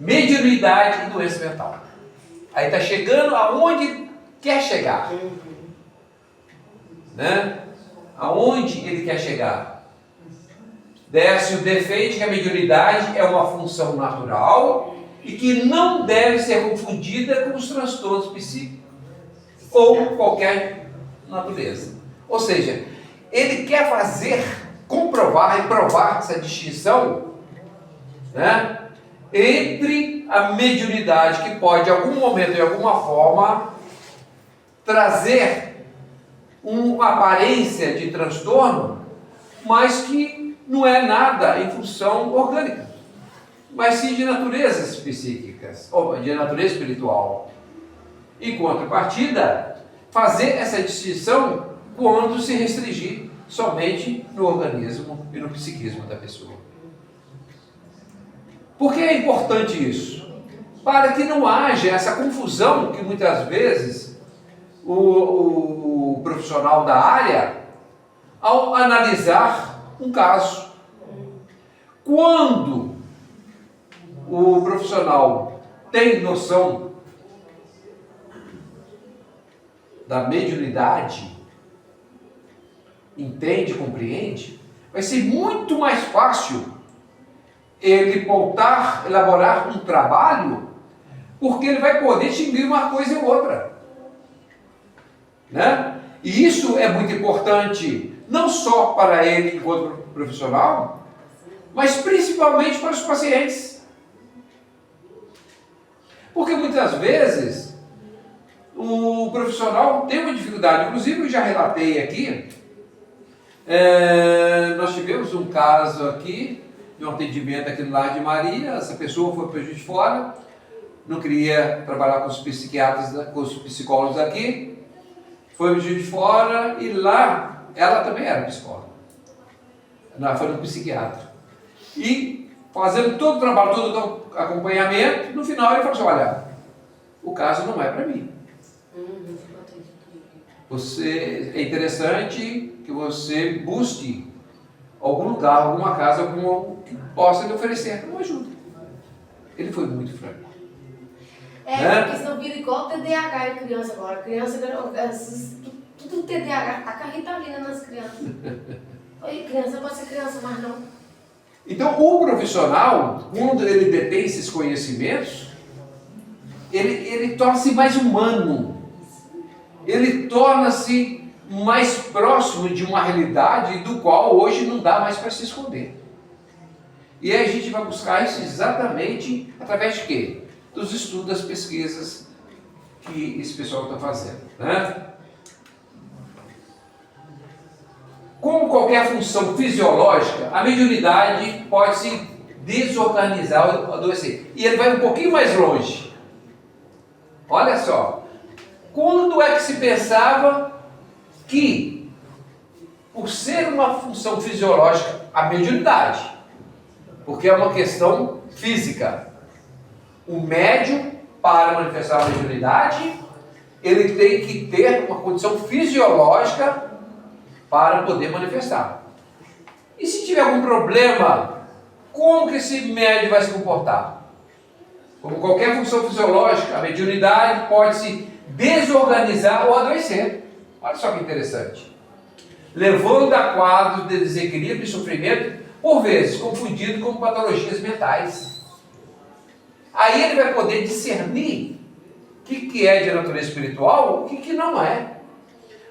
mediunidade e doença mental. Aí está chegando aonde quer chegar, né? Aonde ele quer chegar. Décio defende que a mediunidade é uma função natural e que não deve ser confundida com os transtornos psíquicos ou qualquer natureza. Ou seja, ele quer comprovar e provar essa distinção, né, entre a mediunidade, que pode, em algum momento, de alguma forma, trazer uma aparência de transtorno, mas que não é nada em função orgânica, mas sim de naturezas psíquicas, ou de natureza espiritual. Em contrapartida, fazer essa distinção quando se restringir somente no organismo e no psiquismo da pessoa. Por que é importante isso? Para que não haja essa confusão que muitas vezes o profissional da área, ao analisar um caso, quando o profissional tem noção da mediunidade, entende, compreende, vai ser muito mais fácil ele elaborar um trabalho, porque ele vai poder distinguir uma coisa e outra. né? E isso é muito importante, não só para ele enquanto profissional, mas principalmente para os pacientes. Porque muitas vezes o profissional tem uma dificuldade, inclusive eu já relatei aqui, nós tivemos um caso aqui, de um atendimento aqui no Lar de Maria, essa pessoa foi para Juiz de Fora, não queria trabalhar com os psiquiatras, com os psicólogos aqui, foi para Juiz de Fora e lá ela também era psicóloga, ela foi no psiquiatra. E fazendo todo o trabalho, todo o acompanhamento, no final ele falou assim, olha, o caso não é para mim. É interessante que você busque algum lugar, alguma casa que possa lhe oferecer uma ajuda. Ele foi muito franco. Porque senão vira igual TDAH em criança agora. Criança, tudo TDAH, tá com a Ritalina nas crianças. Oi, criança pode ser criança, mas não. Então, o profissional, quando ele detém esses conhecimentos, ele torna-se mais humano. Ele torna-se mais próximo de uma realidade do qual hoje não dá mais para se esconder. E aí a gente vai buscar isso exatamente através de quê? Dos estudos, das pesquisas que esse pessoal está fazendo, né? Como qualquer função fisiológica, a mediunidade pode se desorganizar ou adoecer. E ele vai um pouquinho mais longe. Olha só. Quando é que se pensava que, por ser uma função fisiológica, a mediunidade, porque é uma questão física, o médium, para manifestar a mediunidade, ele tem que ter uma condição fisiológica para poder manifestar. E se tiver algum problema, como que esse médium vai se comportar? Como qualquer função fisiológica, a mediunidade pode se desorganizar ou adoecer. Olha só que interessante. Levando a quadros de desequilíbrio e sofrimento, por vezes confundido com patologias mentais. Aí ele vai poder discernir o que é de natureza espiritual e o que não é.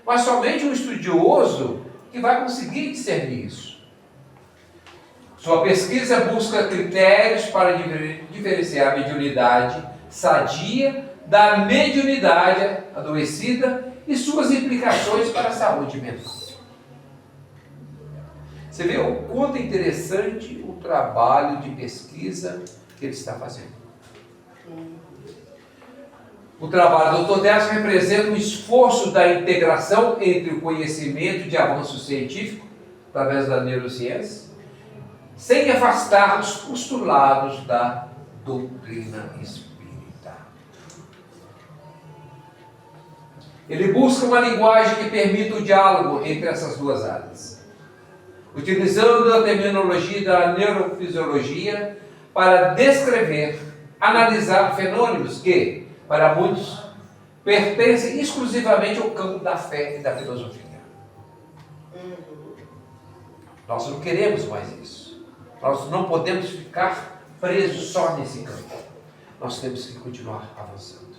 Mas somente um estudioso que vai conseguir discernir isso. Sua pesquisa busca critérios para diferenciar a mediunidade sadia da mediunidade adoecida e suas implicações para a saúde mental. Você vê o quanto é interessante o trabalho de pesquisa que ele está fazendo. O trabalho do Dr. Décio representa um esforço da integração entre o conhecimento de avanço científico, através da neurociência, sem afastar os postulados da doutrina espírita. Ele busca uma linguagem que permita o diálogo entre essas duas áreas, utilizando a terminologia da neurofisiologia para descrever, analisar fenômenos que, para muitos, pertencem exclusivamente ao campo da fé e da filosofia. Nós não queremos mais isso. Nós não podemos ficar presos só nesse campo. Nós temos que continuar avançando.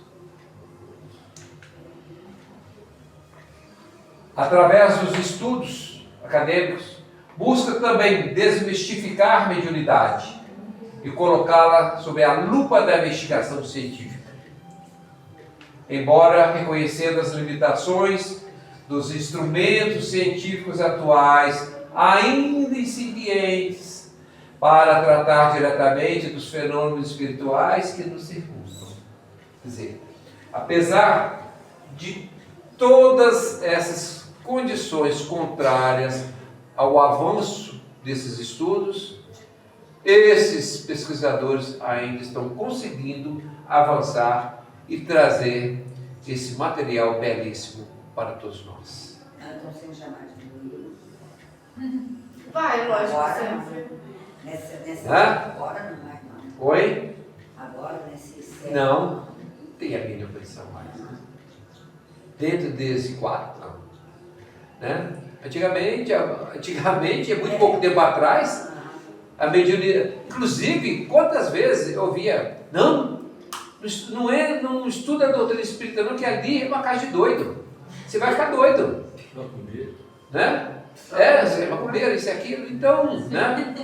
Através dos estudos acadêmicos, busca também desmistificar a mediunidade e colocá-la sob a lupa da investigação científica. Embora reconhecendo as limitações dos instrumentos científicos atuais, ainda incipientes, para tratar diretamente dos fenômenos espirituais que nos circundam. Quer dizer, apesar de todas essas condições contrárias ao avanço desses estudos, esses pesquisadores ainda estão conseguindo avançar e trazer esse material belíssimo para todos nós. Estão sendo chamados de doido. Vai, lógico, Agora, sempre. agora não mais não. Oi? Agora nesse século. Não tem a mínima condição mais. Né? Dentro desse quadro, não. Né? Antigamente, há muito pouco tempo atrás, a mediunidade, inclusive, quantas vezes eu via, não estuda a doutrina espírita não, que ali é uma casa de doido. você vai ficar doido, Macumbeiro. né? Você é macumbeiro, isso e aquilo, então, né?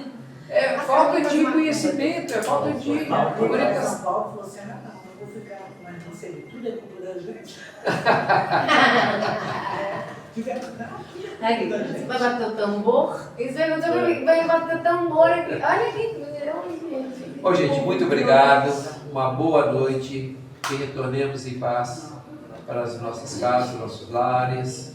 É falta de conhecimento, é falta de Não, quem vai em comunicação. São Paulo falou assim, não vou ficar, mas não sei, tudo é culpa da gente. Aqui, você vai bater o tambor? Isso vai bater o tambor aqui. Olha aqui, gente. Ô, gente, muito obrigado, uma boa noite, que retornemos em paz para as nossas casas, nossos lares.